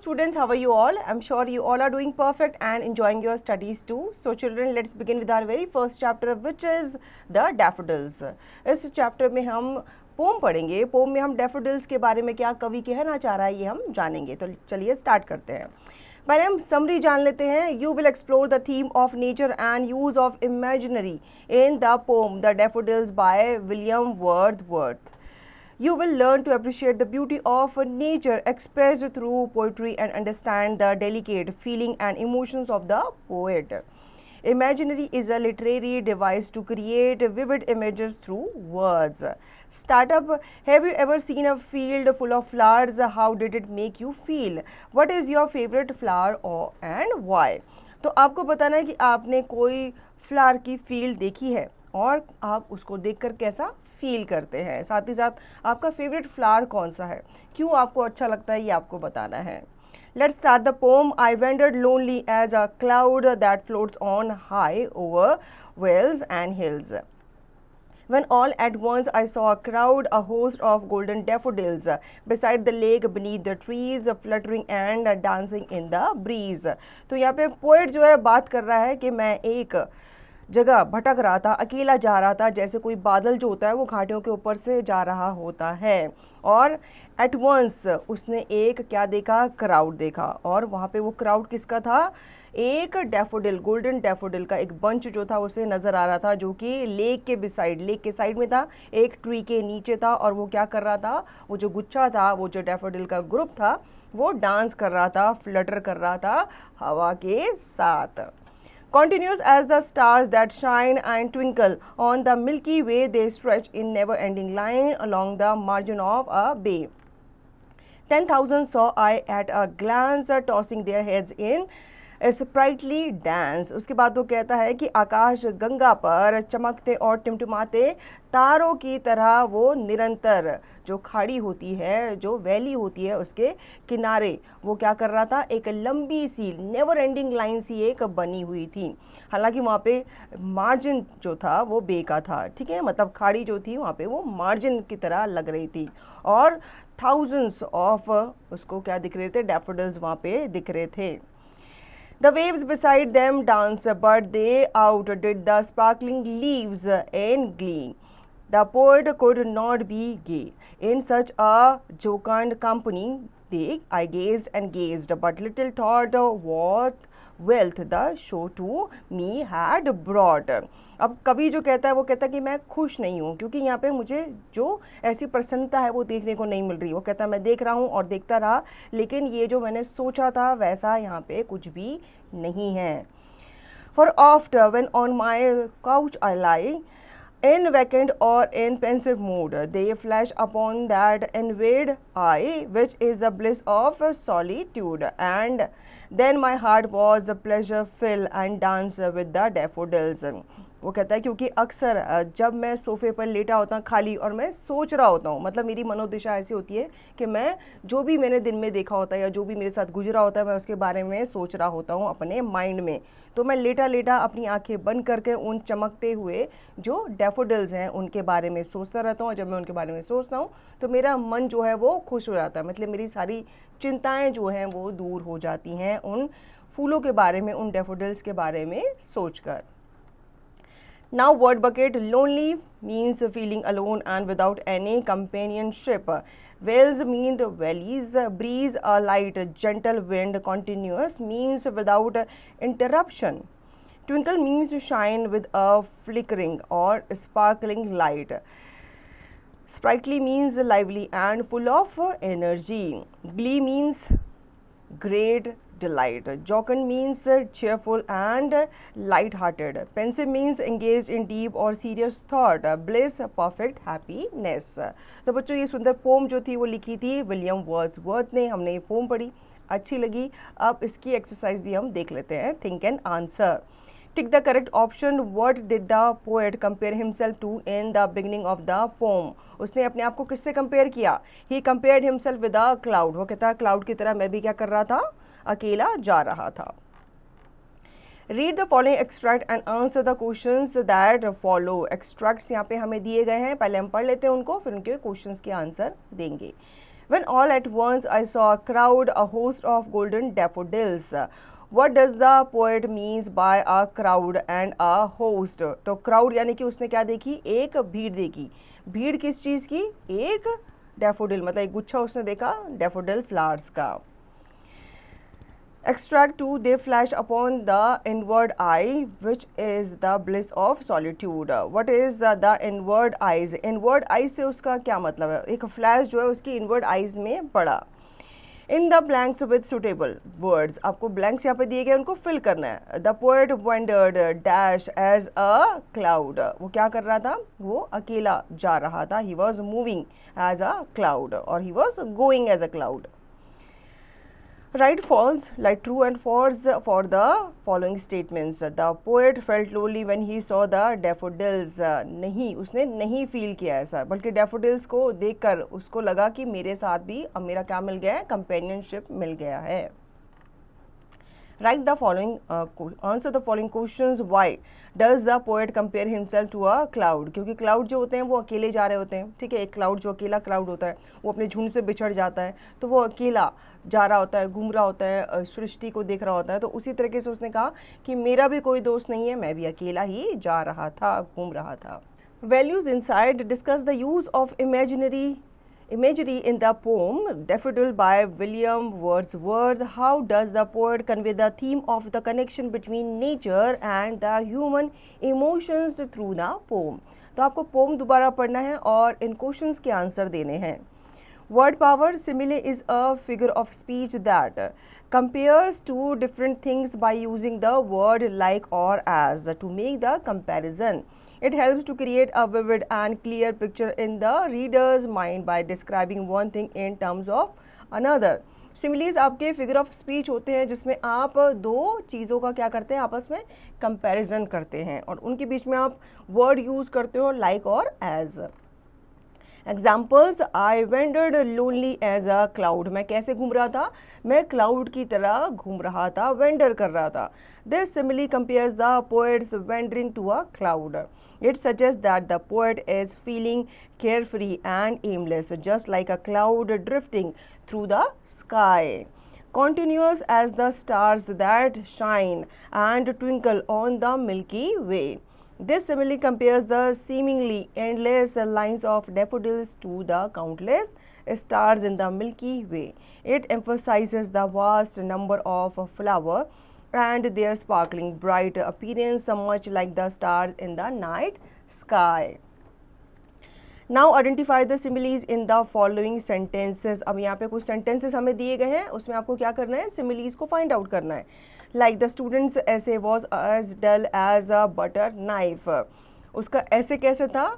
students, how are you all? I'm sure you all are doing perfect and enjoying your studies too. So children, let's begin with our very first chapter, which is the daffodils. इस chapter में हम pome पढ़ेंगे. Pome में हम daffodils के बारे में क्या कवि कहना चाह रहा है ये हम जानेंगे. तो चलिए स्टार्ट करते हैं. पहले हम समरी जान लेते हैं. You will explore the theme of nature and use of imaginary in the poem The Daffodils by William Wordsworth. You will learn to appreciate the beauty of nature expressed through poetry and understand the delicate feeling and emotions of the poet. Imaginary is a literary device to create vivid images through words. Startup, have you ever seen a field full of flowers? How did it make you feel? What is your favorite flower and why? तो आपको बताना है कि आपने कोई flower की field देखी है और आप उसको देखकर कैसा फील करते हैं. साथ ही साथ आपका फेवरेट फ्लावर कौन सा है, क्यों आपको अच्छा लगता है, ये आपको बताना है. Let's start the poem. I wandered lonely as a cloud that floats on high over vales and hills. When all at once I saw a crowd, a host of golden daffodils, beside the lake, beneath the trees, fluttering and dancing in the breeze. तो यहाँ पे poet जो है बात कर रहा है कि मैं एक जगह भटक रहा था, अकेला जा रहा था, जैसे कोई बादल जो होता है वो घाटियों के ऊपर से जा रहा होता है. और एट वंस उसने एक क्या देखा, क्राउड देखा. और वहाँ पे वो क्राउड किसका था, एक डैफोडिल, गोल्डन डैफोडिल का एक बंच जो था उसे नज़र आ रहा था, जो कि लेक के साइड में था, एक ट्री के नीचे था. और वो क्या कर रहा था, वो जो गुच्छा था, वो जो डैफोडिल का ग्रुप था, वो डांस कर रहा था, फ्लटर कर रहा था हवा के साथ. Continuous as the stars that shine and twinkle on the Milky Way, they stretch in never-ending line along the margin of a bay. 10,000 saw I at a glance, tossing their heads in a sprightly dance. उसके बाद वो कहता है कि आकाश गंगा पर चमकते और टिमटिमाते तारों की तरह वो निरंतर जो खाड़ी होती है, जो वैली होती है, उसके किनारे वो क्या कर रहा था, एक लंबी सी नेवर एंडिंग लाइन सी एक बनी हुई थी. हालांकि वहाँ पे मार्जिन जो था वो बे का था, ठीक है, मतलब खाड़ी जो थी वहाँ पे वो मार्जिन की तरह लग रही थी. और थाउजेंड्स ऑफ उसको क्या दिख रहे थे, डैफोडिल्स वहाँ पे दिख रहे थे. The waves beside them danced, but they outdid the sparkling leaves in glee. The poet could not be gay in such a jocund company. I gazed and gazed, but little thought what wealth the show to me had brought. अब कवि जो कहता है वो कहता है कि मैं खुश नहीं हूँ, क्योंकि यहाँ पे मुझे जो ऐसी प्रसन्नता है वो देखने को नहीं मिल रही. वो कहता है मैं देख रहा हूँ और देखता रहा, लेकिन ये जो मैंने सोचा था वैसा यहाँ पे कुछ भी नहीं है. For oft when on my couch I lie, in vacant or in pensive mood, they flash upon that invade eye, which is the bliss of solitude. And then my heart was pleasure fill and dance with the daffodils. वो कहता है क्योंकि अक्सर जब मैं सोफे पर लेटा होता हूँ खाली और मैं सोच रहा होता हूँ, मतलब मेरी मनोदशा ऐसी होती है कि मैं जो भी मैंने दिन में देखा होता है या जो भी मेरे साथ गुजरा होता है मैं उसके बारे में सोच रहा होता हूँ अपने माइंड में. तो मैं लेटा लेटा अपनी आंखें बंद करके उन चमकते हुए जो डैफोडिल्स हैं उनके बारे में सोचता रहता हूँ. जब मैं उनके बारे में सोचता हूँ तो मेरा मन जो है वो खुश हो जाता है, मतलब मेरी सारी चिंताएँ जो हैं वो दूर हो जाती हैं उन फूलों के बारे में, उन डैफोडिल्स के बारे में सोचकर. Now word bucket. Lonely means feeling alone and without any companionship. Wells mean valleys. Breeze, a light gentle wind. Continuous means without interruption. Twinkle means to shine with a flickering or sparkling light. Sprightly means lively and full of energy. Glee means great delight. Jocund means cheerful and light-hearted. Pensive means engaged in deep or serious thought. Bliss, perfect happiness. तो बच्चों ये सुंदर pome जो थी वो लिखी थी William Wordsworth ने. हमने ये पोम पढ़ी, अच्छी लगी. अब इसकी एक्सरसाइज भी हम देख लेते हैं. Think and answer. Tick the correct option. What did the poet compare himself to in the beginning of the poem? उसने अपने आप को किससे कंपेयर किया? He compared himself with a cloud. वो कहता है क्लाउड की तरह मैं भी क्या कर रहा था, अकेला जा रहा था. Read the following extract and answer the questions that follow. Extracts यहाँ पे हमें दिए गए हैं, पहले हम पढ़ लेते हैं उनको, फिर उनके क्वेश्चंस के आंसर देंगे. When all at once I saw a crowd, a host of golden daffodils. What does the poet means by a crowd and a host? तो crowd यानी कि उसने क्या देखी, एक भीड़ देखी. भीड़ किस चीज़ की? एक डैफोडिल, मतलब एक गुच्छा उसने देखा डैफोडिल फ्लावर्स का. Extract 2, they flash upon the inward eye, which is the bliss of solitude. What is the inward eyes? Inward eyes से उसका क्या मतलब है? एक फ्लैश जो है उसकी inward eyes में पड़ा. In the blanks with suitable words, आपको blanks यहाँ पे दिए गए, उनको fill करना है. The poet wandered dash as a cloud. वो क्या कर रहा था? वो अकेला जा रहा था. He was moving as a cloud or he was going as a cloud. Write false, like true and false for the following statements. The poet felt lonely when he saw the daffodils. नहीं, उसने नहीं feel किया ऐसा, बल्कि daffodils को देखकर उसको लगा कि मेरे साथ भी अब मेरा क्या मिल गया है, companionship मिल गया है. Write the following, answer the following questions. Why does the poet compare himself to a cloud? क्योंकि cloud जो होते हैं वो अकेले जा रहे होते हैं, ठीक है. एक cloud जो अकेला cloud होता है वो अपने झुंड से बिछड़ जाता है, तो वो अकेला जा रहा होता है, घूम रहा होता है, सृष्टि को देख रहा होता है. तो उसी तरीके से उसने कहा कि मेरा भी कोई दोस्त नहीं है, मैं भी अकेला ही जा रहा था, घूम रहा था. Values inside, discuss the use of imagery in the poem Daffodil by William Wordsworth. How does the poet convey the theme of the connection between nature and the human emotions through the poem? तो आपको pome दोबारा पढ़ना है और इन questions के answer देने हैं. Word power, simile is a figure of speech that compares two different things by using the word like or as to make the comparison. It helps to create a vivid and clear picture in the reader's mind by describing one thing in terms of another. Similes आपके figure of speech होते हैं जिसमें आप दो चीज़ों का क्या करते हैं, आपस में comparison करते हैं और उनके बीच में आप word use करते हो like और as. Examples, I wandered lonely as a cloud. मैं कैसे घूम रहा था? मैं cloud की तरह घूम रहा था, wander कर रहा था. This simile compares the poet's wandering to a cloud. It suggests that the poet is feeling carefree and aimless, just like a cloud drifting through the sky, continuous as the stars that shine and twinkle on the Milky Way. This simile compares the seemingly endless lines of daffodils to the countless stars in the Milky Way. It emphasizes the vast number of flowers and their sparkling bright appearance, much like the stars in the night sky. Now identify the similes in the following sentences. अब यहाँ पे कुछ sentences हमें दिए गए हैं, उसमें आपको क्या करना है, similes को find out करना है. Like the student's essay was as dull as a butter knife. उसका ऐसे कैसे था?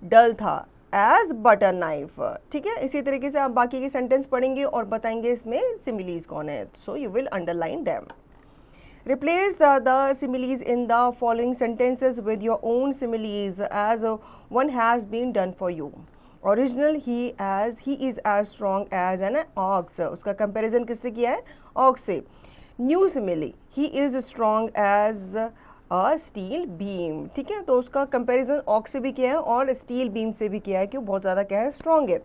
डल था, as butter knife. ठीक है, इसी तरीके से आप बाकी के सेंटेंस पढ़ेंगे और बताएंगे इसमें similes कौन है. So you will underline them. Replace the similes in the following sentences with your own similes as one has been done for you. Original, he is as strong as an ox. उसका comparison किससे किया है? Ox से. New simile, he is strong as a steel beam. ठीक है, तो उसका comparison ox से भी किया है और steel beam से भी किया है कि वो बहुत ज़्यादा क्या है, strong है.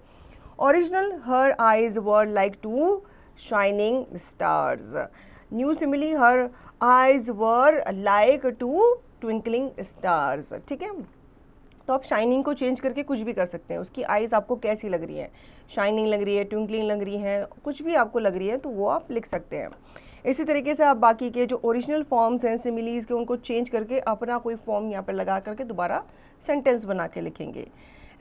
Original, her eyes were like two shining stars. New simile, her eyes were like two twinkling stars. ठीक है, तो आप शाइनिंग को चेंज करके कुछ भी कर सकते हैं. उसकी आईज आपको कैसी लग रही है, शाइनिंग लग रही है, ट्विंकलिंग लग रही है, कुछ भी आपको लग रही है तो वो आप लिख सकते हैं. इसी तरीके से आप बाकी के जो ओरिजिनल फॉर्म्स हैं सिमिलीज के उनको चेंज करके अपना कोई फॉर्म यहाँ पर लगा करके दोबारा सेंटेंस बना के लिखेंगे.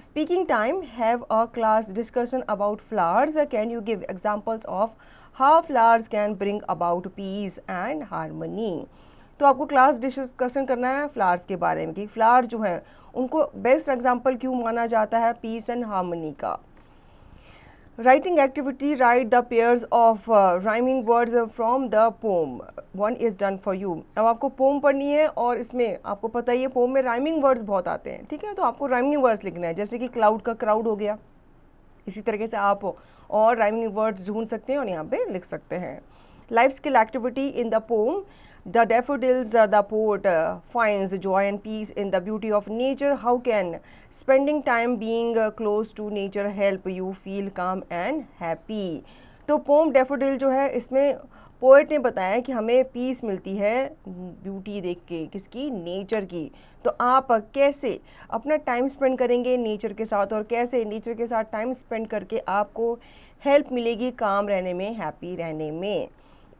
Speaking time, have a class discussion about flowers. Can you give examples of how flowers can bring about peace and harmony? तो आपको क्लास डिस्कशन करना है फ्लावर्स के बारे में कि फ्लावर जो हैं उनको बेस्ट एग्जांपल क्यों माना जाता है पीस एंड हार्मनी का. Writing activity, right the pairs of rhyming words from the pome. One is done for you. अब आपको पोम पढ़नी है और इसमें आपको पता ही है पोम में राइमिंग वर्ड्स बहुत आते हैं. ठीक है, तो आपको राइमिंग वर्ड्स लिखना है, जैसे कि क्लाउड का क्राउड हो गया. इसी तरीके से आप और राइमिंग वर्ड्स ढूंढ सकते हैं और यहाँ पे लिख सकते हैं. Life skill activity in the pome, The daffodils, the poet finds joy and peace in the beauty of nature. How can spending time being close to nature help you feel calm and happy? तो pome daffodil जो है, इसमें poet ने बताया कि हमें piece मिलती है ब्यूटी देख के, किसकी, नेचर की। तो आप कैसे अपना टाइम स्पेंड करेंगे नेचर के साथ, और कैसे नेचर के साथ टाइम स्पेंड करके आपको हेल्प मिलेगी काम रहने में, हैप्पी रहने में।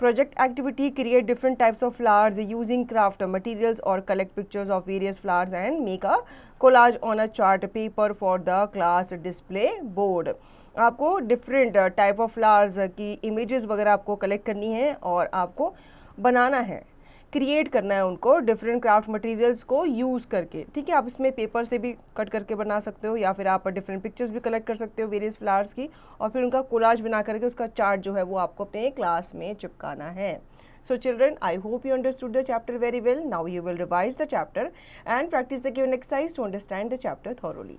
Project activity: create different types of flowers using craft materials or collect pictures of various flowers and make a collage on a chart paper for the class display board. आपको different type of flowers की images वगैरह आपको collect करनी है और आपको बनाना है, create करना है उनको डिफरेंट क्राफ्ट मटेरियल्स को यूज़ करके। ठीक है, आप इसमें पेपर से भी कट करके बना सकते हो, या फिर आप डिफरेंट पिक्चर्स भी कलेक्ट कर सकते हो वेरियस फ्लावर्स की, और फिर उनका कोलाज बना करके उसका चार्ट जो है वो आपको अपने क्लास में चिपकाना है। So children, I hope you understood the chapter very well. Now you will revise the chapter and practice the given exercise to understand the chapter thoroughly.